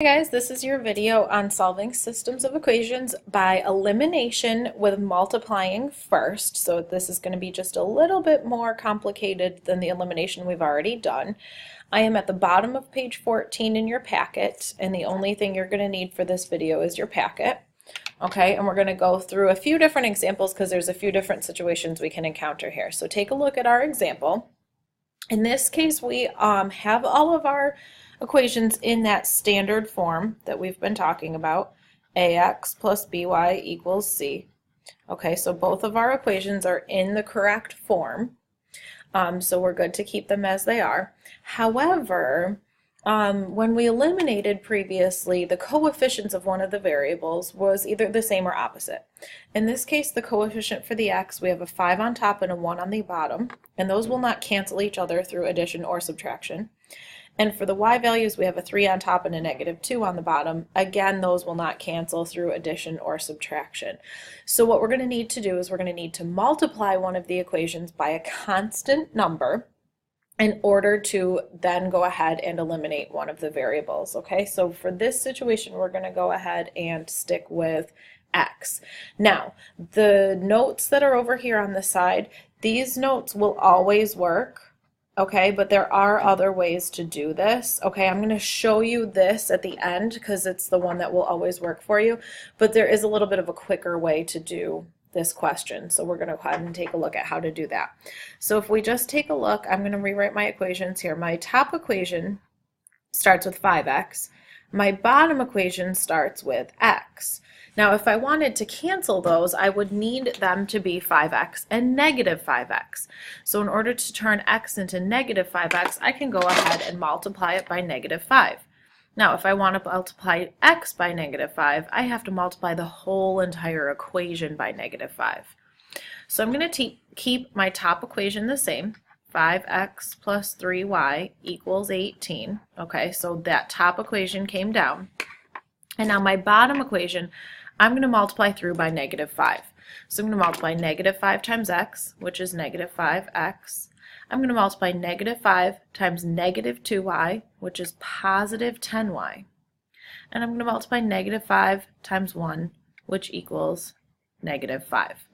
Hey guys, this is your video on solving systems of equations by elimination with multiplying first. So this is going to be just a little bit more complicated than the elimination we've already done. I am at the bottom of page 14 in your packet, and the only thing you're going to need for this video is your packet. Okay, and we're going to go through a few different examples because there's a few different situations we can encounter here. So take a look at our example. In this case, we have all of our equations in that standard form that we've been talking about, ax plus by equals c. Okay, so both of our equations are in the correct form, so we're good to keep them as they are. However, when we eliminated previously, the coefficients of one of the variables was either the same or opposite. In this case, the coefficient for the x, we have a 5 on top and a 1 on the bottom, and those will not cancel each other through addition or subtraction. And for the y values, we have a 3 on top and a -2 on the bottom. Again, those will not cancel through addition or subtraction. So what we're going to need to do is we're going to need to multiply one of the equations by a constant number in order to then go ahead and eliminate one of the variables. Okay, so for this situation, we're going to go ahead and stick with x. Now, the notes that are over here on the side, these notes will always work. Okay, but there are other ways to do this. Okay, I'm going to show you this at the end because it's the one that will always work for you, but there is a little bit of a quicker way to do this question. So we're going to go ahead and take a look at how to do that. So if we just take a look, I'm going to rewrite my equations here. My top equation starts with 5x. My bottom equation starts with x. Now, if I wanted to cancel those, I would need them to be 5x and -5x. So in order to turn x into -5x, I can go ahead and multiply it by -5. Now, if I want to multiply x by -5, I have to multiply the whole entire equation by -5. So I'm going to keep my top equation the same. 5x plus 3y equals 18. Okay, so that top equation came down. And now my bottom equation, I'm going to multiply through by -5. So I'm going to multiply -5 times x, which is -5x. I'm going to multiply -5 times -2y, which is positive 10y. And I'm going to multiply -5 times 1, which equals -5.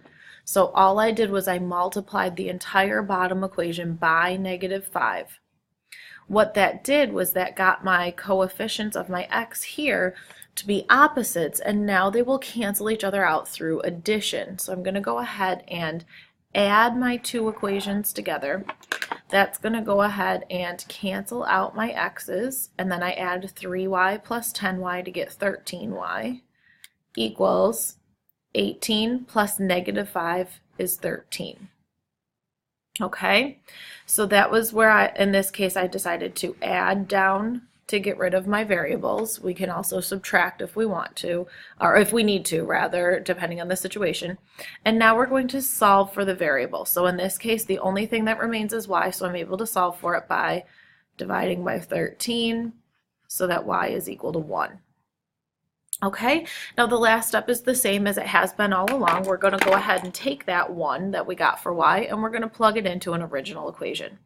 So all I did was I multiplied the entire bottom equation by -5. What that did was that got my coefficients of my x here to be opposites, and now they will cancel each other out through addition. So I'm going to go ahead and add my two equations together. That's going to go ahead and cancel out my x's, and then I add 3y plus 10y to get 13y equals 18 plus -5 is 13. Okay, so that was where in this case, I decided to add down to get rid of my variables. We can also subtract if we want to, or if we need to, rather, depending on the situation. And now we're going to solve for the variable. So in this case, the only thing that remains is y, so I'm able to solve for it by dividing by 13 so that y is equal to 1. Okay, now the last step is the same as it has been all along. We're going to go ahead and take that 1 that we got for y, and we're going to plug it into an original equation.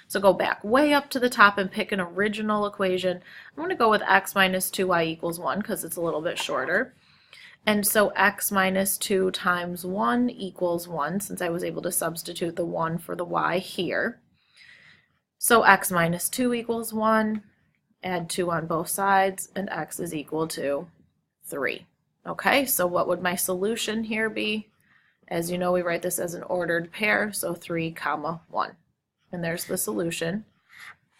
So go back way up to the top and pick an original equation. I'm going to go with x minus 2y equals 1 because it's a little bit shorter. And so x minus 2 times 1 equals 1, since I was able to substitute the 1 for the y here. So x minus 2 equals 1, add 2 on both sides, and x is equal to 3. Okay, so what would my solution here be? As you know, we write this as an ordered pair, so 3, 1. And there's the solution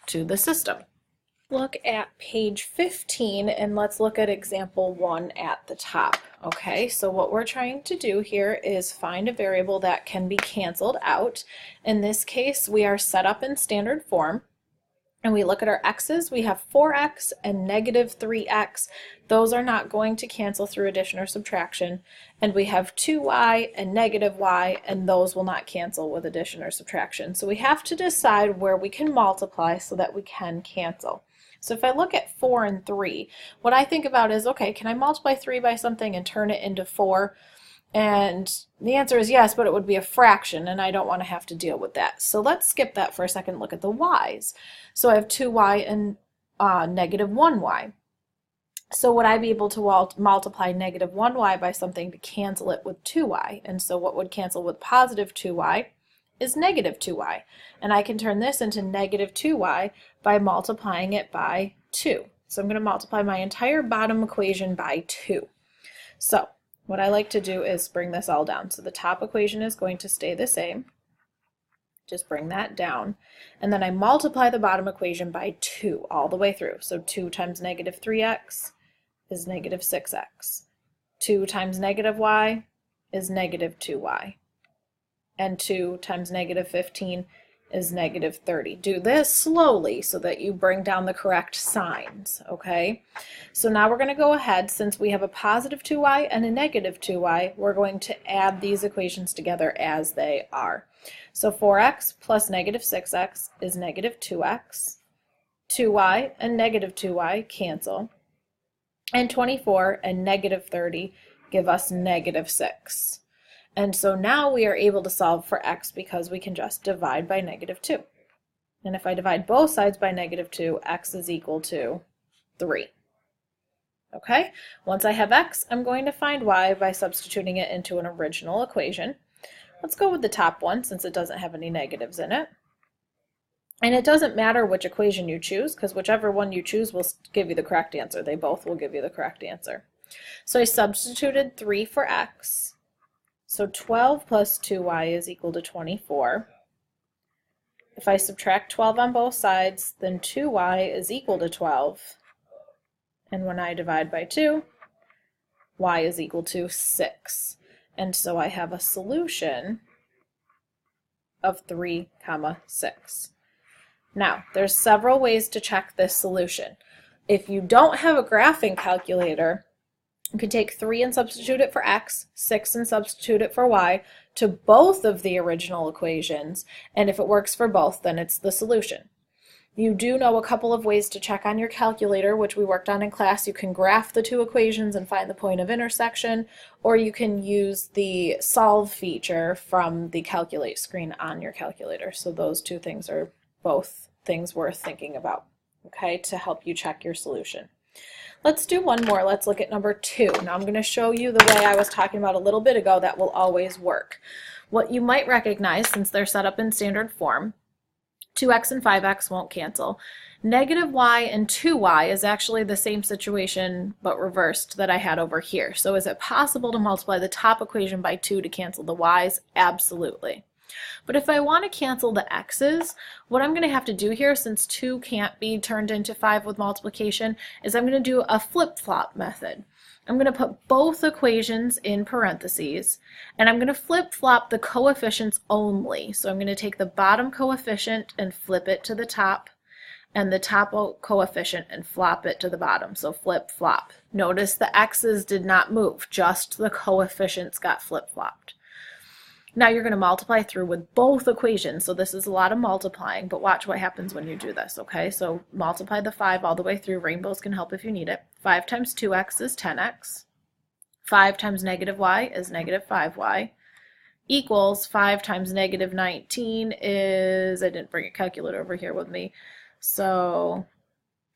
to the system. Look at page 15 and let's look at example 1 at the top. Okay, so what we're trying to do here is find a variable that can be canceled out. In this case, we are set up in standard form. And we look at our x's, we have 4x and -3x. Those are not going to cancel through addition or subtraction. And we have 2y and -y, and those will not cancel with addition or subtraction. So we have to decide where we can multiply so that we can cancel. So if I look at 4 and 3, what I think about is, okay, can I multiply 3 by something and turn it into 4? And the answer is yes, but it would be a fraction, and I don't want to have to deal with that. So let's skip that for a second and look at the y's. So I have 2y and -1y. So would I be able to multiply negative 1y by something to cancel it with 2y? And so what would cancel with positive 2y is negative 2y. And I can turn this into negative 2y by multiplying it by 2. So I'm going to multiply my entire bottom equation by 2. So what I like to do is bring this all down. So the top equation is going to stay the same. Just bring that down. And then I multiply the bottom equation by 2 all the way through. So 2 times negative 3x is negative 6x. 2 times negative y is negative 2y. And 2 times negative 15 is negative 30. Do this slowly so that you bring down the correct signs, okay? So now we're going to go ahead, since we have a positive 2y and a negative 2y, we're going to add these equations together as they are. So 4x plus negative 6x is negative 2x. 2y and negative 2y cancel. And 24 and negative 30 give us negative 6. And so now we are able to solve for x because we can just divide by negative 2. And if I divide both sides by negative 2, x is equal to 3. Okay? Once I have x, I'm going to find y by substituting it into an original equation. Let's go with the top one since it doesn't have any negatives in it. And it doesn't matter which equation you choose because whichever one you choose will give you the correct answer. They both will give you the correct answer. So I substituted 3 for x. So 12 plus 2y is equal to 24. If I subtract 12 on both sides, then 2y is equal to 12. And when I divide by 2, y is equal to 6. And so I have a solution of 3, 6. Now, there's several ways to check this solution. If you don't have a graphing calculator, you can take 3 and substitute it for x, 6 and substitute it for y, to both of the original equations, and if it works for both, then it's the solution. You do know a couple of ways to check on your calculator, which we worked on in class. You can graph the two equations and find the point of intersection, or you can use the solve feature from the calculate screen on your calculator. So those two things are both things worth thinking about, okay, to help you check your solution. Let's do one more. Let's look at number 2. Now I'm going to show you the way I was talking about a little bit ago that will always work. What you might recognize, since they're set up in standard form, 2x and 5x won't cancel. Negative y and 2y is actually the same situation but reversed that I had over here. So is it possible to multiply the top equation by 2 to cancel the y's? Absolutely. But if I want to cancel the x's, what I'm going to have to do here, since 2 can't be turned into 5 with multiplication, is I'm going to do a flip-flop method. I'm going to put both equations in parentheses, and I'm going to flip-flop the coefficients only. So I'm going to take the bottom coefficient and flip it to the top, and the top coefficient and flop it to the bottom. So flip-flop. Notice the x's did not move, just the coefficients got flip-flopped. Now you're going to multiply through with both equations. So this is a lot of multiplying, but watch what happens when you do this, okay? So multiply the 5 all the way through. Rainbows can help if you need it. 5 times 2x is 10x. 5 times negative y is negative 5y. Equals 5 times negative 19 is, I didn't bring a calculator over here with me, so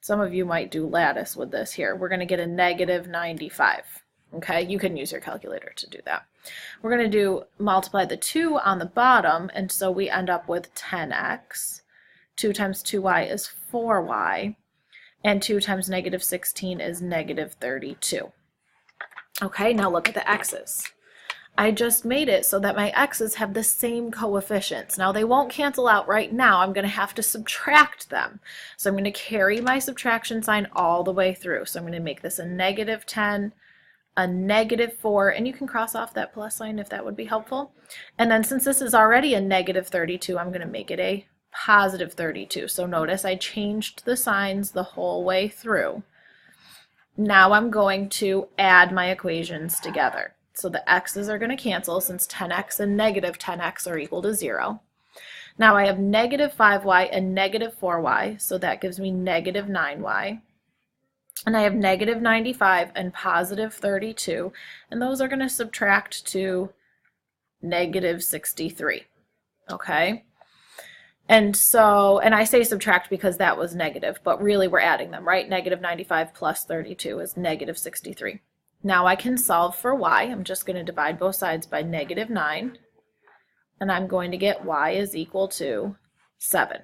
some of you might do lattice with this here. We're going to get a negative 95. Okay, you can use your calculator to do that. We're going to multiply the 2 on the bottom, and so we end up with 10x. 2 times 2y is 4y, and 2 times negative 16 is negative 32. Okay, now look at the x's. I just made it so that my x's have the same coefficients. Now they won't cancel out right now. I'm going to have to subtract them. So I'm going to carry my subtraction sign all the way through. So I'm going to make this a negative 10, a negative 4, and you can cross off that plus sign if that would be helpful. And then since this is already a negative 32, I'm going to make it a positive 32. So notice I changed the signs the whole way through. Now I'm going to add my equations together. So the x's are going to cancel since 10x and negative 10x are equal to 0. Now I have negative 5y and negative 4y, so that gives me negative 9y. And I have negative 95 and positive 32, and those are going to subtract to negative 63. Okay? And so, and I say subtract because that was negative, but really we're adding them, right? Negative 95 plus 32 is negative 63. Now I can solve for y. I'm just going to divide both sides by negative 9, and I'm going to get y is equal to 7.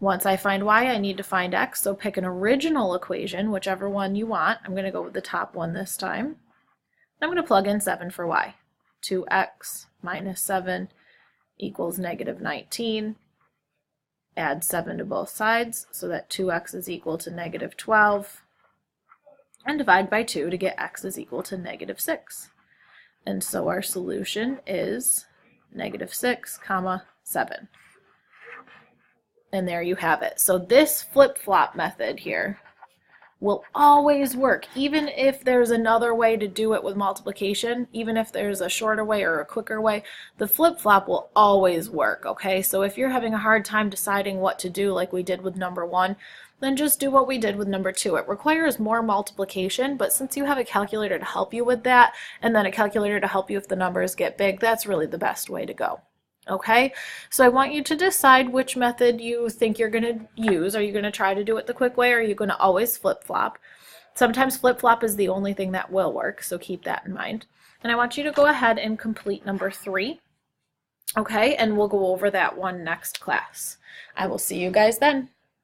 Once I find y, I need to find x, so pick an original equation, whichever one you want. I'm going to go with the top one this time. I'm going to plug in 7 for y. 2x minus 7 equals negative 19. Add 7 to both sides, so that 2x is equal to negative 12. And divide by 2 to get x is equal to negative 6. And so our solution is negative 6, comma 7. And there you have it. So this flip-flop method here will always work, even if there's another way to do it with multiplication, even if there's a shorter way or a quicker way, the flip-flop will always work, okay? So if you're having a hard time deciding what to do like we did with number 1, then just do what we did with number 2. It requires more multiplication, but since you have a calculator to help you with that, and then a calculator to help you if the numbers get big, that's really the best way to go. Okay, so I want you to decide which method you think you're going to use. Are you going to try to do it the quick way, or are you going to always flip-flop? Sometimes flip-flop is the only thing that will work, so keep that in mind. And I want you to go ahead and complete number 3. Okay, and we'll go over that one next class. I will see you guys then.